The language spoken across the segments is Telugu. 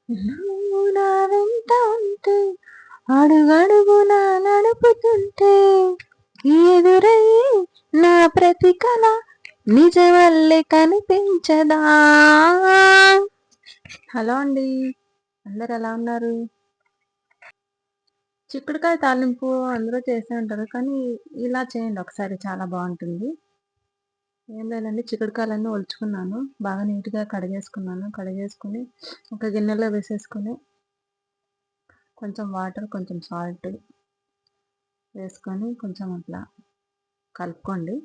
నువ్వు నా వెంట ఉంటే అడుగడుగున నడుపుతుంటే ఎదురయ్యే నా ప్రతి కళ నిజవల్లే కనిపించదా. హలో అండి, అందరు ఎలా ఉన్నారు? చిక్కుడుకాయ తాలింపు అందరూ చేసే ఉంటారు, కానీ ఇలా చేయండి ఒకసారి, చాలా బాగుంటుంది. ఏం లేదండి, చిక్కుడుకాయలన్నీ ఒలుచుకున్నాను, బాగా నీట్గా కడిగేసుకున్నాను. కడిగేసుకుని ఒక గిన్నెలో వేసేసుకుని కొంచెం వాటర్, కొంచెం సాల్ట్ వేసుకొని కొంచెం అట్లా కలుపుకోండి.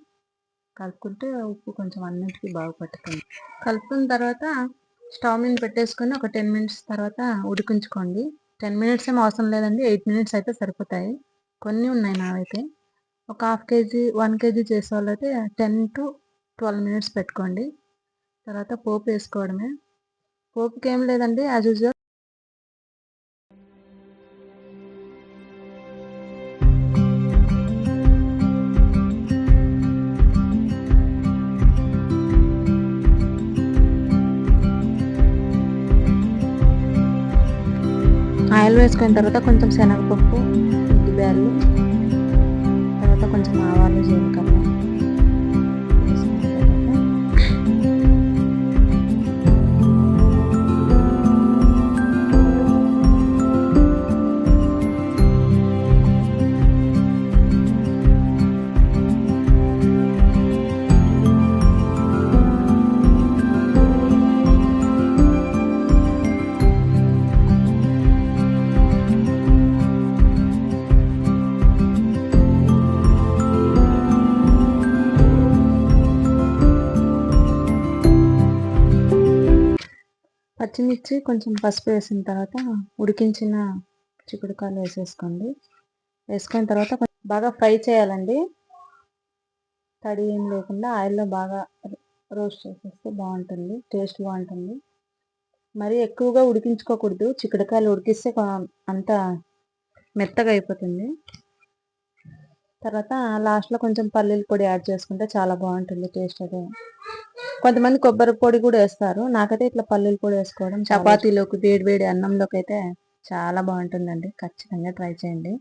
కలుపుకుంటే ఉప్పు కొంచెం అన్నింటికి బాగా పట్టుతుంది. కలుపుకున్న తర్వాత స్టవ్ మీద పెట్టేసుకొని ఒక 10 మినిట్స్ తర్వాత ఉడికించుకోండి. 10 మినిట్స్ ఏం అవసరం లేదండి, 8 మినిట్స్ అయితే సరిపోతాయి. కొన్ని ఉన్నాయి నావైతే. ఒక హాఫ్ కేజీ 1 కేజీ చేసే వాళ్ళైతే 10 to 12 మినిట్స్ పెట్టుకోండి. తర్వాత పోపు వేసుకోవడమే. పోపుకి ఏం లేదండి, యాజ్ యూజువల్ ఆయిల్ వేసుకున్న తర్వాత కొంచెం శనగపప్పు, ఉద్దిబ్యాళ్ళు, తర్వాత కొంచెం ఆవాలు, జీలకర్ర పచ్చిమిర్చి, కొంచెం పసుపు వేసిన తర్వాత ఉడికించిన చిక్కుడుకాయలు వేసేసుకోండి. వేసుకున్న తర్వాత బాగా ఫ్రై చేయాలండి, తడి ఏం లేకుండా ఆయిల్లో బాగా రోస్ట్ చేసేస్తే బాగుంటుంది, టేస్ట్ బాగుంటుంది. మరీ ఎక్కువగా ఉడికించుకోకూడదు, చిక్కుడుకాయలు ఉడికిస్తే అంత మెత్తగా అయిపోతుంది. తర్వాత లాస్ట్లో కొంచెం పల్లీల పొడి యాడ్ చేసుకుంటే చాలా బాగుంటుంది టేస్ట్. అదే కొంతమంది కొబ్బరి పొడి కూడా వేస్తారు, నాకైతే ఇట్లా పల్లీల పొడి వేసుకోవడం, చపాతీలోకి వేడి వేడి అన్నంలోకి అయితే చాలా బాగుంటుందండి. ఖచ్చితంగా ట్రై చేయండి.